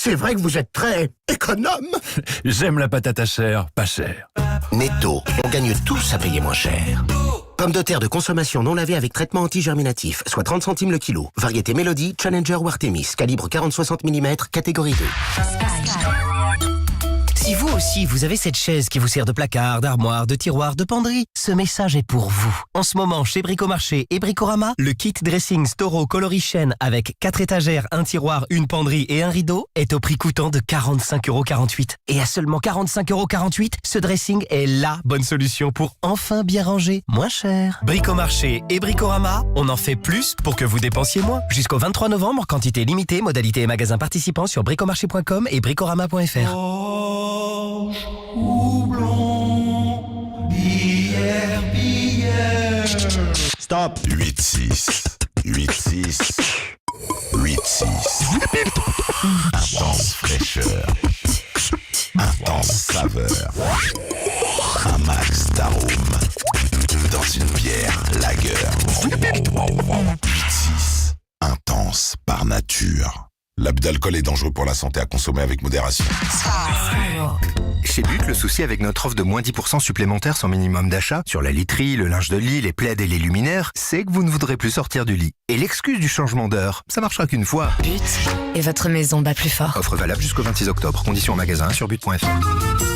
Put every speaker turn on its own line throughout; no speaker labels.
C'est vrai que vous êtes très économe.
J'aime la patate à chair, pas chère.
Netto, on gagne tous à payer moins cher. Pommes de terre de consommation non lavées avec traitement anti-germinatif, soit 30 centimes le kilo. Variété Mélodie, Challenger ou Artemis, calibre 40-60 mm, catégorie 2.
Si vous aussi, vous avez cette chaise qui vous sert de placard, d'armoire, de tiroir, de penderie, ce message est pour vous. En ce moment, chez Bricomarché et Bricorama, le kit dressing Storo coloris chêne avec 4 étagères, un tiroir, une penderie et un rideau est au prix coûtant de 45,48 €. Et à seulement 45,48 €, ce dressing est la bonne solution pour enfin bien ranger, moins cher. Bricomarché et Bricorama, on en fait plus pour que vous dépensiez moins. Jusqu'au 23 novembre, quantité limitée, modalité et magasins participants sur bricomarché.com et bricorama.fr.
Houblon, bière.
Stop. 8-6. 8-6. 8-6. Intense fraîcheur. Intense saveur. Un max d'arôme. Dans une bière lager. 8-6. Intense par nature. L'abus d'alcool est dangereux pour la santé, à consommer avec modération.
Chez But, le souci avec notre offre de moins 10% supplémentaire sans minimum d'achat sur la literie, le linge de lit, les plaids et les luminaires, c'est que vous ne voudrez plus sortir du lit. Et l'excuse du changement d'heure, ça marchera qu'une fois.
But et votre maison bat plus fort.
Offre valable jusqu'au 26 octobre. Conditions en magasin sur but.fr.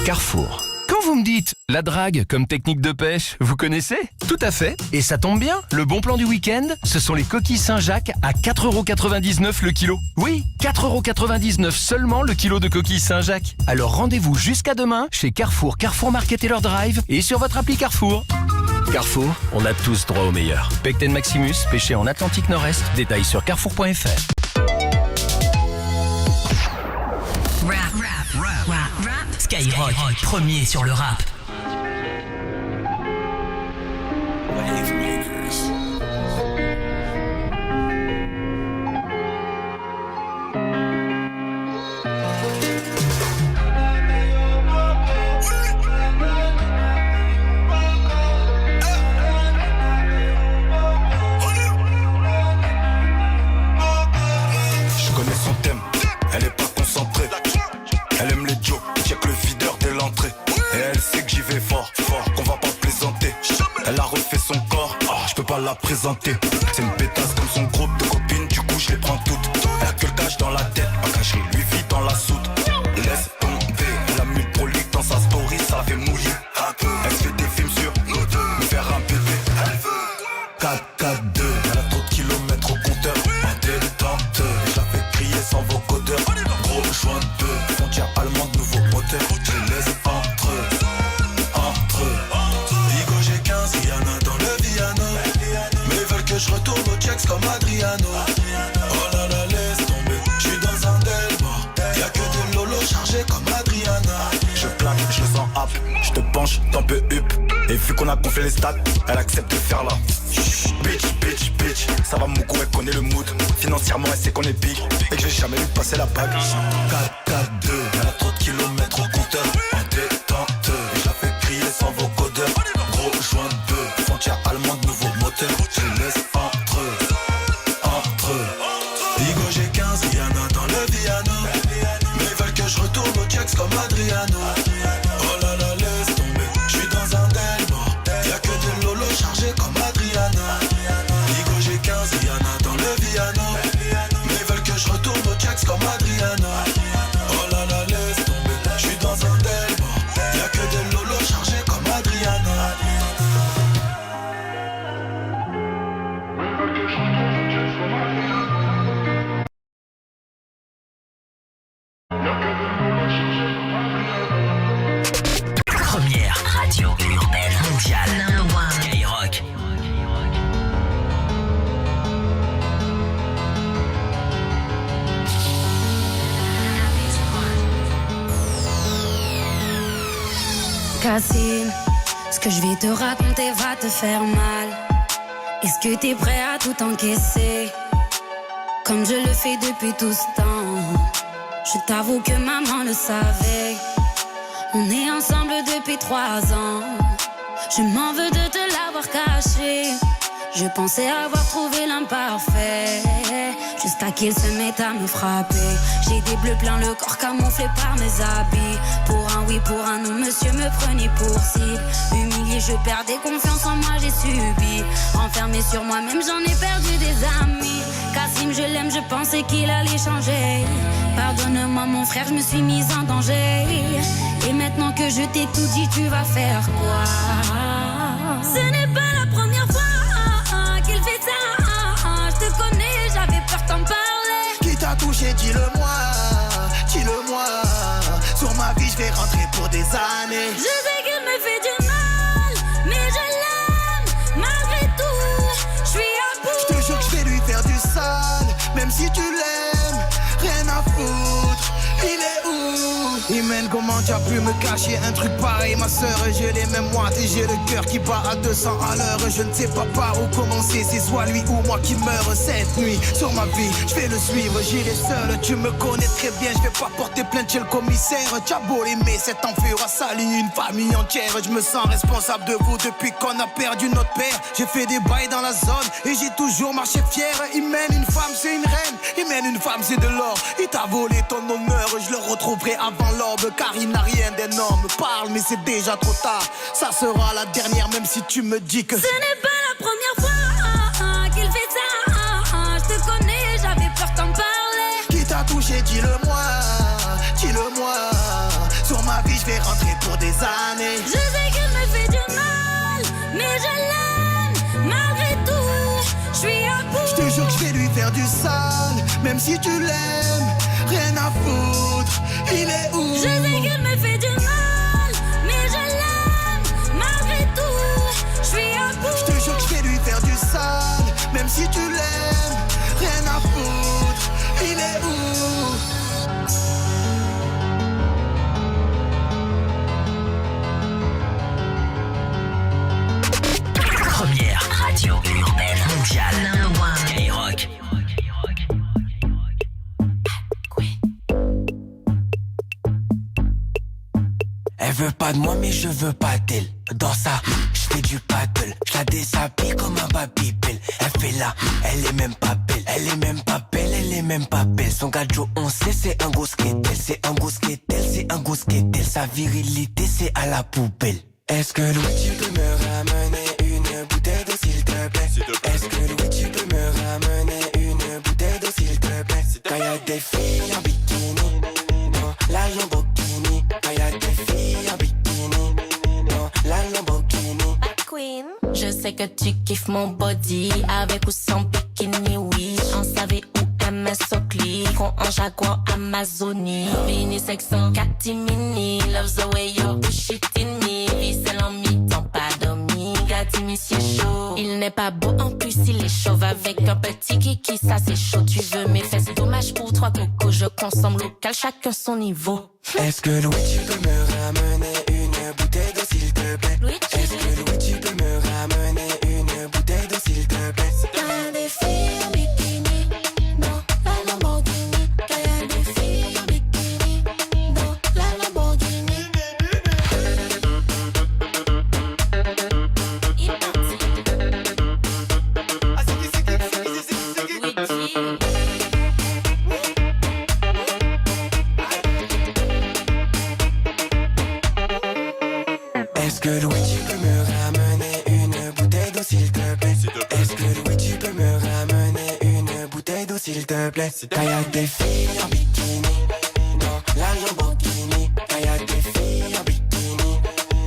Carrefour.
Quand vous me dites la drague comme technique de pêche, vous connaissez? Tout à fait. Et ça tombe bien, le bon plan du week-end, ce sont les coquilles Saint-Jacques à 4,99 € le kilo. Oui, 4,99 € seulement le kilo de coquilles Saint-Jacques. Alors rendez-vous jusqu'à demain chez Carrefour, Carrefour Market et leur drive et sur votre appli Carrefour. Carrefour, on a tous droit au meilleur. Pecten Maximus, pêché en Atlantique Nord-Est, détails sur carrefour.fr.
Skyrock, premier sur le rap.
Je connais son thème, elle est pas concentrée. Elle aime les jokes, check le videur dès l'entrée. Et elle sait que j'y vais fort, fort, qu'on va pas plaisanter. Elle a refait son corps, je peux pas la présenter. C'est une pétasse comme son groupe de copines, du coup je les prends toutes. Elle a que le cash dans la tête, pas caché, lui vit dans la soute. Laisse tomber, elle a mis le prolique dans sa story, ça la fait mouiller. Elle se fait des films sur me faire un bébé. 4-4-2, elle a trop de kilomètres au compteur. En détente, je la fais crier sans vocodeur. Gros joint de frontière allemande, nouveau moteur. Je laisse entre eux. Bigo j'ai 15, Rihanna dans le Viano. Mais ils veulent que je retourne au checks comme Adriano. Oh là là, laisse tomber, je suis dans un Delmore. Y'a que des lolos chargés comme Adriana. Je plane, je le sens up, je te penche, t'en peux up. Et vu qu'on a gonflé les stats, elle accepte de faire là. Bitch, ça va mon coup, elle connaît le mood. Financièrement, elle sait qu'on est big et que j'ai jamais vu passer la bague. 4-4-2, elle a trop de kilomètres au compteur. En détente, je la fais crier sans vocodeur. Gros joint de frontière allemande, nouveau moteur. Je laisse entre eux. Bigo j'ai 15, Rihanna dans le Viano. Mais ils veulent que je retourne au checks comme Adriano. Oh là là, laisse tomber, je suis dans un Delmore. Y'a que des lolos chargés comme Adriana. Bigo j'ai 15, Rihanna dans le Viano. Mais ils veulent que je retourne au checks comme Adriana. Oh là là, laisse tomber, je suis dans un Delmore. Y'a que des lolos chargés comme Adriana.
Première radio urbaine mondiale. Skyrock.
Cassine, ce que je vais te raconter va te faire mal. Est-ce que t'es prêt à tout encaisser, comme je le fais depuis tout ce temps? Je t'avoue que maman le savait. On est ensemble depuis 3 ans. Je m'en veux de te l'avoir caché. Je pensais avoir trouvé l'imparfait, jusqu'à Ta qu'il se met à me frapper. J'ai des bleus plein le corps camouflé par mes habits. Pour un oui, pour un non, monsieur me prenait pour cible. Humilié, je perdais confiance en moi, j'ai subi. Enfermé sur moi-même, j'en ai perdu des amis. Kassim, je l'aime, je pensais qu'il allait changer. Pardonne-moi mon frère, je me suis mise en danger. Et maintenant que je t'ai tout dit, tu vas faire quoi? Ce n'est pas la première fois qu'il fait ça. Je te connais, j'avais peur d'en parler.
Qui t'a touché, dis-le-moi, dis-le-moi. Sur ma vie, je vais rentrer pour des années.
Je sais qu'il me fait du mal, mais je l'aime malgré tout. Je suis à bout.
Je te jure que je vais lui faire du sale, même si tu l'aimes, rien à foutre. Il est où? Imen, comment tu as pu me cacher un truc pareil, ma soeur? J'ai les mêmes moites et j'ai le cœur qui bat à 200 à l'heure. Je ne sais pas par où commencer, c'est soit lui ou moi qui meurt cette nuit. Sur ma vie, je vais le suivre, j'irai seul. Tu me connais très bien, je vais pas porter plainte chez le commissaire. Tu as beau l'aimer, cet enfer a sali une famille entière. Je me sens responsable de vous depuis qu'on a perdu notre père. J'ai fait des bails dans la zone et j'ai toujours marché fier. Imen, une femme c'est une reine, Imen, une femme c'est de l'or. Il t'a volé ton honneur, je le retrouverai avant l'aube, car il n'a rien d'énorme. Parle mais c'est déjà trop tard, ça sera la dernière même si tu me dis que
ce n'est pas la première fois qu'il fait ça. Je te connais, j'avais peur d'en parler.
Qui t'a touché, dis-le-moi, dis-le-moi. Sur ma vie je vais rentrer pour des années.
Je sais qu'il me fait du mal, mais je l'aime malgré tout. Je suis à bout.
Je te jure que je vais lui faire du sale, même si tu l'aimes, rien à foutre. Il est où?
Je sais qu'il me fait du mal, mais je l'aime malgré tout. Je suis à bout.
Je te jure que je vais lui faire du sale, même si tu l'aimes, rien à foutre. Il est où?
Première radio urbaine mondiale. Skyrock.
Elle veut pas de moi mais je veux pas d'elle. Dans ça, je fais du paddle. Je la déshabille comme un babybel. Elle fait là, elle est même pas belle. Elle est même pas belle, elle est même pas belle. Son gadjo on sait c'est un gros skatel. C'est un gros skatel, c'est un gros skatel. Sa virilité c'est à la poubelle. Est-ce que Louis tu peux me ramener une bouteille d'eau s'il te plaît? Est-ce que Louis tu peux me ramener une bouteille d'eau s'il te plaît? Quand y'a des filles en bikini, non, la Lamborghini. Quand y'a des filles en bikini, non, la Lamborghini.
Queen, je sais que tu kiffes mon body, avec ou sans bikini, oui. En savais ou MS Oakley, con en Jaguar Amazonie. Vini sexant, catimini, loves the way you push it in me. Vicelle en mi-temps, pas dormi, gâti monsieur chaud. Il n'est pas beau, en plus il est chauve, avec un petit kiki, ça c'est chaud. Tu veux mes fesses, dommage pour 3 cocos, je consomme local, chacun son niveau.
Est-ce que Louis tu peux me ramener une bouteille d'eau s'il te plaît? Est-ce que Louis tu peux me ramener une bouteille d'eau s'il te plaît?
Quand y'a des filles en bikini, non, la Lamborghini. Quand y'a des filles en bikini, non, la Lamborghini.
Est-ce que Louis tu peux me ramener une bouteille d'eau s'il te plaît? Est-ce que Louis tu peux me ramener une bouteille d'eau s'il te plaît? Quand y'a des filles en bikini, non, la Lamborghini. Quand y'a des filles en bikini,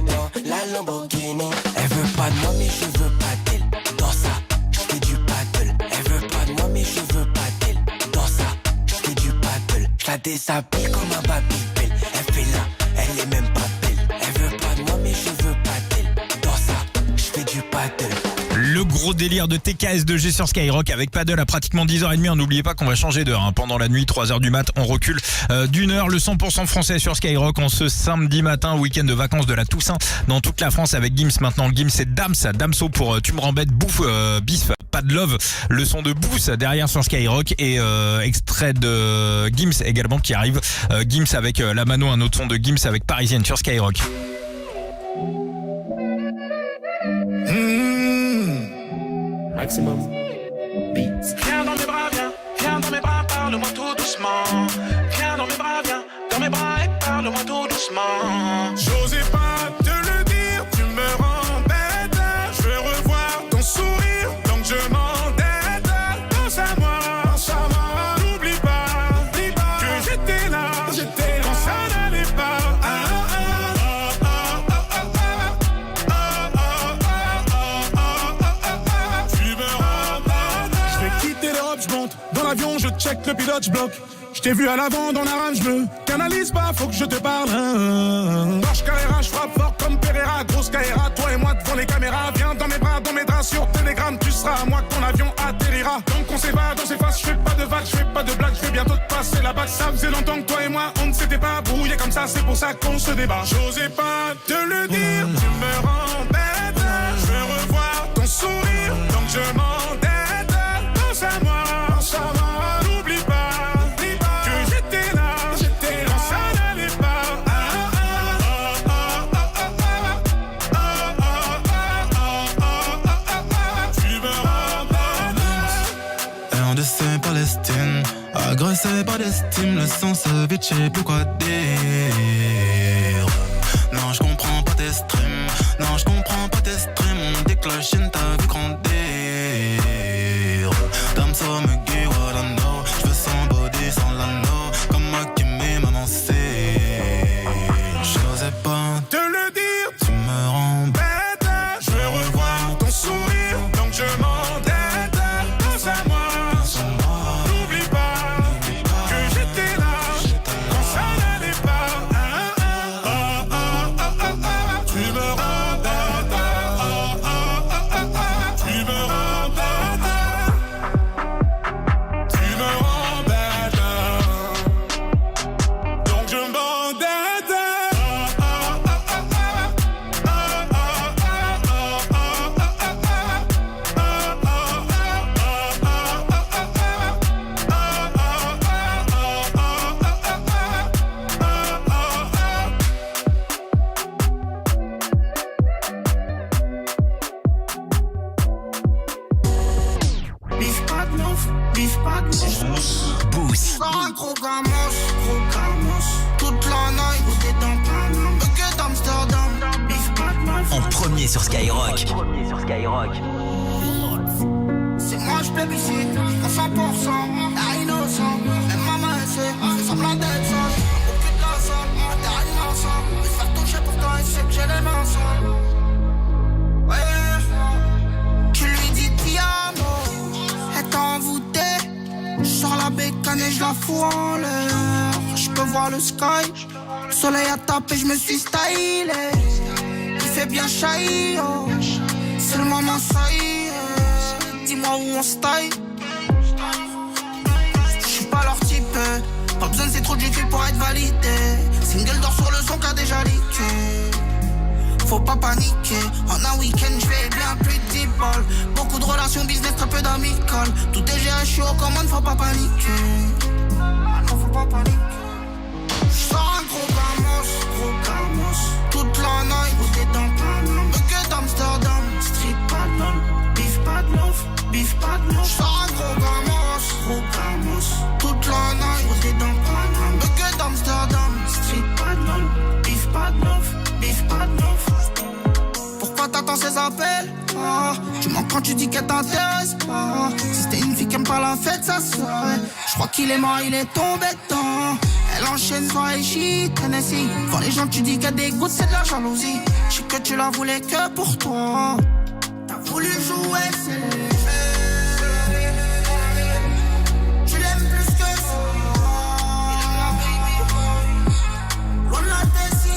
non, la Lamborghini. Elle veut pas de moi mais je veux pas d'elle. Dans ça, je fais du paddle. Elle veut pas de moi mais je veux pas d'elle. Dans ça, je fais du paddle. Je la déshabille comme un babybel. Elle fait là, elle est même pas belle. Elle veut pas de moi mais je veux pas d'elle. Dans ça, je fais du paddle.
Le gros délire de TKS2G sur Skyrock avec Paddle à pratiquement 10h30. N'oubliez pas qu'on va changer d'heure hein. Pendant la nuit, 3h du mat, on recule d'une heure. Le 100% français sur Skyrock en ce samedi matin, week-end de vacances de la Toussaint dans toute la France avec Gims maintenant. Gims c'est Damso pour Tu me rembêtes, Bouffe, Bif, pas de love. Le son de Boost derrière sur Skyrock et extrait de Gims également qui arrive. Gims avec la Mano, un autre son de Gims avec Parisienne sur Skyrock.
Maximum Beats. Viens dans mes bras, viens dans mes bras. parle-moi tout doucement. J'osais pas te le dire, tu me rends bête. Je veux revoir ton sourire, donc je m'endette. Pense à moi, n'oublie pas que j'étais là quand ça n'allait pas. Tu me rends bête. Je vais quitter l'Europe, je monte dans l'avion, je check le pilote, je bloque. Je t'ai vu à l'avant dans la rame, je me canalise pas, faut que je te parle. Marche Carrera, je frappe fort comme Pereira, grosse Carrera, toi et moi devant les caméras. Viens dans mes draps sur Telegram, tu seras à moi que ton avion atterrira. Donc on s'évade, on s'efface, je fais pas de vagues, je fais pas de blagues, je vais bientôt te passer la bague. Ça faisait longtemps que toi et moi on ne s'était pas brouillé comme ça, c'est pour ça qu'on se débat. J'osais pas te le dire, tu me rends bête. Je veux revoir ton sourire, donc je m'endette. Pense à moi, n'oublie pas.
Palestine, agressé par l'estime, le sang se vide, j'ai plus quoi dire. Non, je comprends pas tes streams, non, je comprends pas tes streams. On déclenche, t'as vu grandir. Dame so me guide, what I know. Je veux son body, sans l'anneau, comme Hakimi, maman c'est. J'osais pas
te le dire,
tu me rends
bête. Je veux revoir ton sourire, donc je m'endette. Pense à moi. N'oublie pas que j'étais là quand ça n'allait pas. Tu me rends bête. Tu me rends bête. Tu me rends bête. Donc je m'endette.
Boost. Un gros gamos, toute la night, t'es dans Paname, que d'Amsterdam, bif pas de
En premier sur Skyrock.
C'est moi j'plébiscite, à 100%, à innocent. Même maman elle sait, c'est semblant d'être sage. Aucune de la salle, t'es rien ensemble. Mais se faire toucher pourtant elle sait que j'ai les mains sales. Ouais, tu lui dis ti amo, elle t'a envoûté. J'sors la bécane et j'la fous en l'air. J'peux voir le sky, le soleil a tapé, j'me suis stylé. Il fait bien chahi, oh. C'est le moment, ça y est. Dis-moi où on se taille. J'suis pas leur type, pas besoin de c'est trop du cul pour être validé. Single d'or sur le son qu'a déjà leaké. Faut pas paniquer, en un week-end j'vais bien plus de 10 balles. Beaucoup de relations business, très peu d'amicales. Tout est géré, j'suis aux commandes, faut pas paniquer. Ah non, faut pas paniquer. J'sors un gros gamos, toute la night, où t'es dans Paname, que d'Amsterdam, street pas de lol, bif pas de love, j'sors un gros gamos, toute la night, où t'es dans Paname, que d'Amsterdam, street pas de lol, bif pas de love. Pourquoi t'attends ces appels? Tu mens quand tu dis qu'elle t'intéresse pas. Si c'était une fille qui aime pas la fête, ça serait. J'crois qu'il est mort, il est tombé dedans. Elle enchaîne soirée shit, Tennessee. Quand les gens tu dis qu'elle dégoûte, c'est de la jalousie. J'sais que tu la voulais que pour toi. T'as voulu jouer, c'est tu l'aimes plus que ça. Loin de la tête, si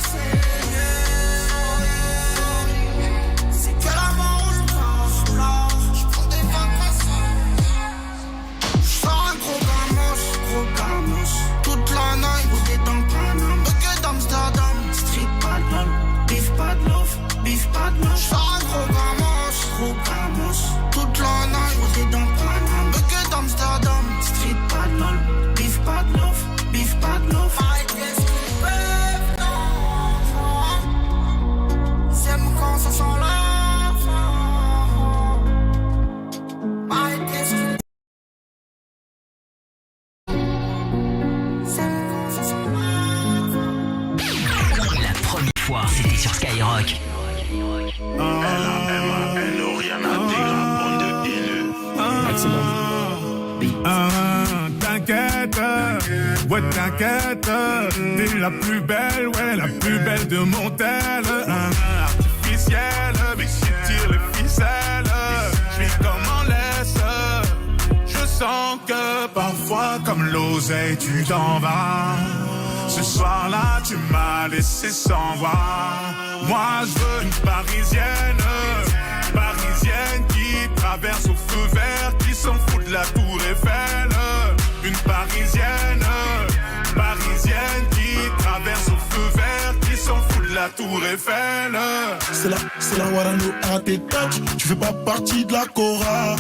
c'est que la mort où je passe là. J'prends des vacances. J'sors un gros gamos, toute la night, où t'es dans Paname, que d'Amsterdam, street pas de lol, bif pas de love. J'sors un gros gamos, toute
Skyrock.
Elle n'a rien à dire, bande de haineux.
T'inquiète, ouais t'inquiète, t'es la plus belle, ouais la plus belle de mon tel. Artificielle, mais si tire les ficelles, j'vis comme en laisse. Je sens que parfois comme l'oseille tu t'en vas. Ce soir-là tu m'as laissé sans voix. Moi je veux une parisienne, parisienne qui traverse au feu vert, qui s'en fout de la tour Eiffel. Une parisienne, parisienne qui traverse au feu vert, qui s'en fout de la tour Eiffel.
C'est la Warano à tes touch, tu fais pas partie de la chorale.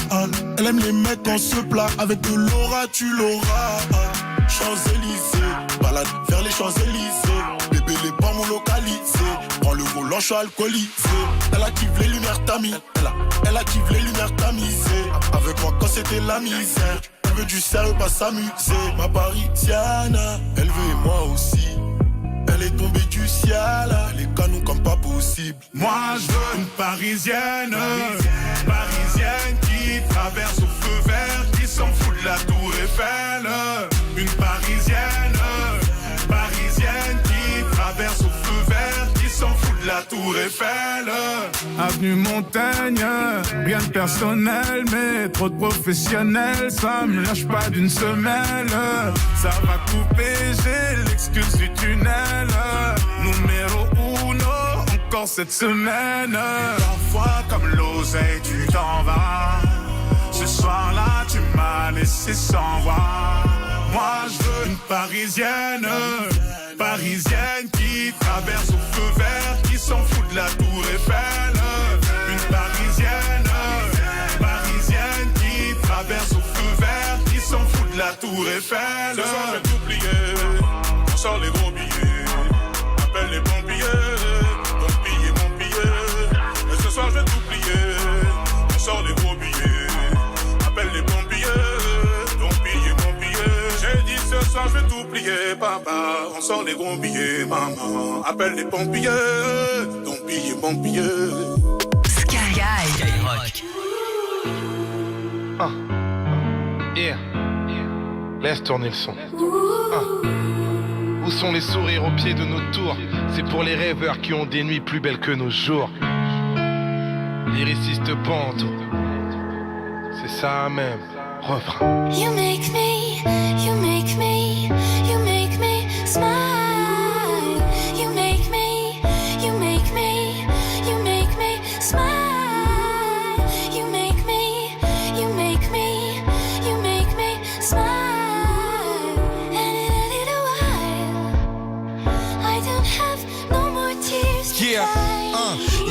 Elle aime les mecs en se plat, avec de l'aura tu l'auras. Champs-Élysées, balade vers les Champs-Élysées. Bébé les pas mon localisé, prends le volant, je suis alcoolisé. Elle active les lumières tamis, elle active les lumières tamisées. Avec moi quand c'était la misère, elle veut du sérieux, pas s'amuser. Ma parisienne, elle veut et moi aussi. Elle est tombée du ciel, les canons comme pas possible.
Moi je veux une parisienne, parisienne qui traverse au feu vert, qui s'en fout de la tour Eiffel. Une parisienne, parisienne qui traverse au feu vert, qui s'en fout de la tour Eiffel. Avenue Montaigne, rien de personnel, mais trop de professionnels, ça me lâche pas d'une semelle. Ça va couper, j'ai l'excuse du tunnel. Numéro uno, encore cette semaine. Parfois comme l'oseille tu t'en vas. Ce soir-là tu m'as laissé sans voix. Moi je veux une parisienne, parisienne qui traverse au feu vert, qui s'en fout de la tour Eiffel. Une parisienne, parisienne qui traverse au feu vert, qui s'en fout de la tour Eiffel.
Ce soir je vais tout plier, on sort les gros billets. Appelle les pompiers, mon billet, mon billet. Et ce soir je vais tout plier, on sort les gros billets. Appelle les pompiers, mon billet, mon billet. J'ai dit ce soir je vais tout plier, papa. On sort les gros billets, maman. Appelle les pompiers, ton billet, mon billet.
Skyrock.
Yeah. Laisse tourner le son. Où sont les sourires au pied de nos tours? C'est pour les rêveurs qui ont des nuits plus belles que nos jours. Lyriciste Panto, c'est ça même. Refrain.
You make me, you make me, you make me smile. You make me, you make me, you make me smile. You make me, you make me, you make me smile. And in a little while, I don't have no more tears to cry.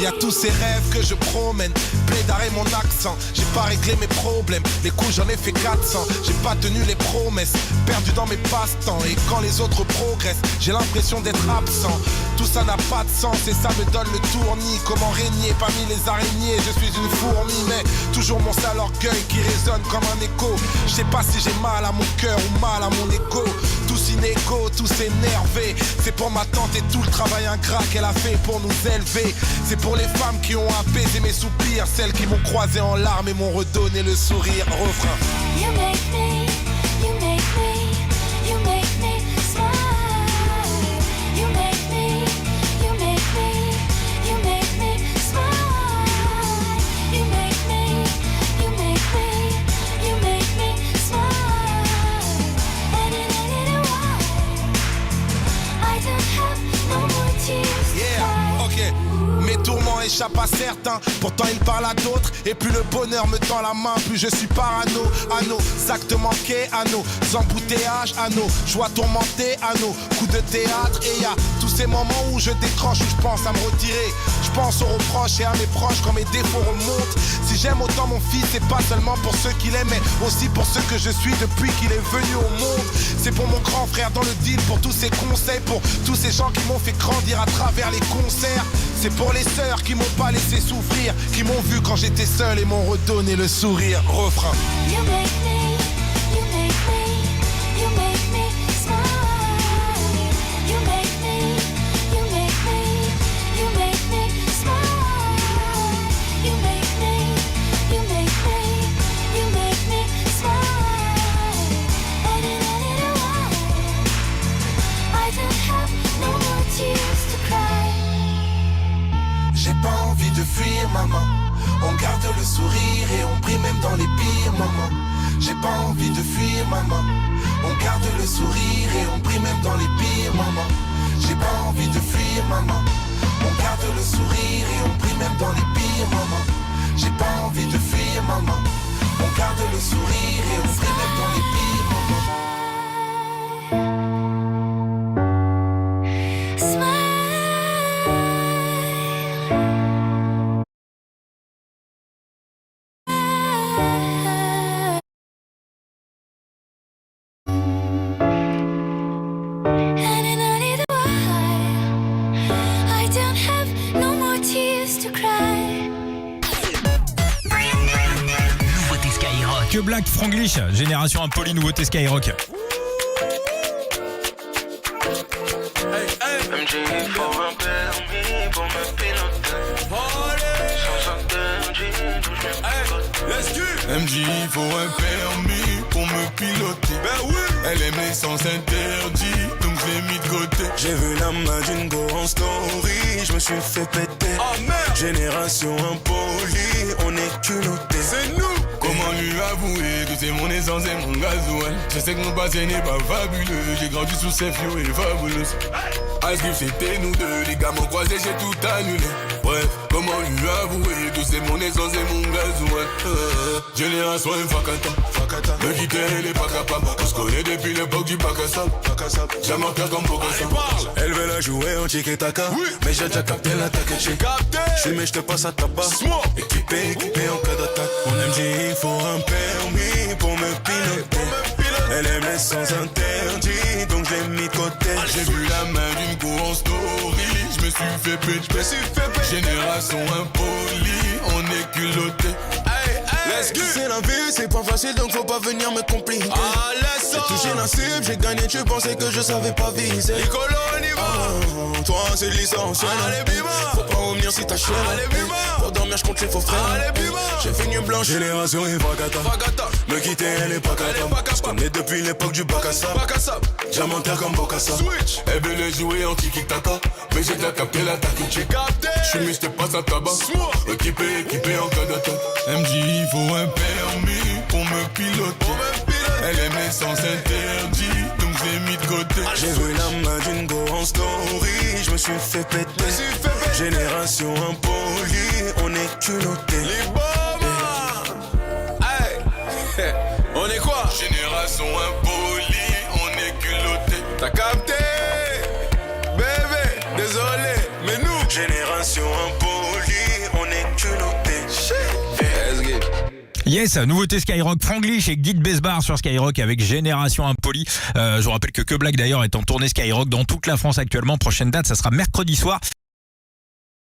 Y a tous ces rêves que je promène. Plaidard et mon accent, j'ai pas réglé mes problèmes. Les coups j'en ai fait 400, j'ai pas tenu les promesses. Perdu dans mes passe-temps et quand les autres progressent, j'ai l'impression d'être absent. Tout ça n'a pas de sens et ça me donne le tournis. Comment régner parmi les araignées? Je suis une fourmi mais toujours mon sale orgueil qui résonne comme un écho. Je sais pas si j'ai mal à mon cœur ou mal à mon égo. Tous inégaux, tous énervés. C'est pour ma tante et tout le travail ingrat qu'elle a fait pour nous élever. C'est pour les femmes qui ont apaisé mes soupirs, celles qui m'ont croisé en larmes et m'ont redonné le sourire. Refrain.
You make me, you make me, you make me smile. You make me, you make me, you make me smile. You make me, you make me, you make me smile. And in a little while, I don't have no more tears.
Yeah, ok. Mes tourments échappent à certains, pourtant ils parlent à d'autres. Et plus le bonheur me tend la main, plus je suis parano. À nos actes manqués, à nos embouteillages, à nos joies tourmentées, à nos coups de théâtre. Et y a tous ces moments où je décroche, où je pense à me retirer. Je pense aux reproches et à mes proches quand mes défauts remontent. Si j'aime autant mon fils, c'est pas seulement pour ceux qu'il aime, mais aussi pour ceux que je suis depuis qu'il est venu au monde. C'est pour mon grand frère dans le deal, pour tous ses conseils, pour tous ces gens qui m'ont fait grandir à travers les concerts. C'est pour les sœurs qui m'ont pas laissé souffrir, qui m'ont vu quand j'étais seul et m'ont redonné le sourire. Refrain.
You make me, you make me, you make me smile. You make me, you make me, you make me
fuir maman. On garde le sourire et on prie même dans les pires moments. J'ai pas envie de fuir maman. On garde le sourire et on prie même dans les pires moments. J'ai pas envie de fuir maman. On garde le sourire et on prie même dans les pires moments. J'ai pas envie de fuir maman. On garde le sourire et on prie même dans les pires moments.
Que Black, Franglish, Génération Impoli, nouveauté Skyrock.
MJ, il faut un permis pour me piloter. Ben oui. Elle aime les sens interdits, donc je l'ai mis de côté.
J'ai vu la main d'une go en story, je me suis fait péter.
Oh merde.
Génération impolie, on est culotté.
C'est nous. Comment lui avouer que c'est mon essence et mon gasoil? Je sais que mon passé n'est pas fabuleux. J'ai grandi sous ces fio et fabuleuse. Ice Cube c'était nous deux, les gars m'ont croisé, j'ai tout annulé. Bref, comment lui avouer que c'est mon essence et mon gasoil? Génération Fakata, me quitter elle est pas capable. On se connaît depuis l'époque du bac à sable. J'aime un cœur comme Bokassa.
Elle veut la jouer en tiki-taka, oui. Mais j'ai déjà capté l'attaque. J'ai
capté.
Je mais je te passe à tabac. Équipé en cas d'attaque. Mon MJ, il faut un permis pour me piloter. Elle aime les sens interdits, donc je l'ai mis de côté.
J'ai vu la main d'une go en story, je me suis fait péter. Génération impolie, on est culotté.
C'est la vie, c'est pas facile donc faut pas venir me compliquer. J'ai touché la cible, j'ai gagné, tu pensais que je savais pas viser. Toi c'est licencié. Faut pas revenir si t'as chier. Pour dormir je compte les faux frères. J'ai fait une blanche. Génération et Fakata. Me quitter elle est pas capable. Je connais depuis l'époque du bac à sable. Diamantaire comme Bokassa.
Elle veut les jouer en tiki-taka, mais j'ai déjà capté l'attaque. J'ai capté. Je suis je te passe à tabac. Équipé en cas d'attaque.
MJ,
il faut un permis pour me piloter. Elle aime les sens interdits, donc je l'ai mis de côté.
J'ai vu la main d'une go en story, je me suis fait péter. Génération impolie, on est culotté.
On est quoi? Génération impolie, on est culotté. T'as capté? Bébé, désolé, mais nous
Génération impolie, on est culotté.
Yes, nouveauté Skyrock, Franglish et Guide Besbar sur Skyrock avec Génération Impoli. Je vous rappelle que Black d'ailleurs est en tournée Skyrock dans toute la France actuellement. Prochaine date, ça sera mercredi soir.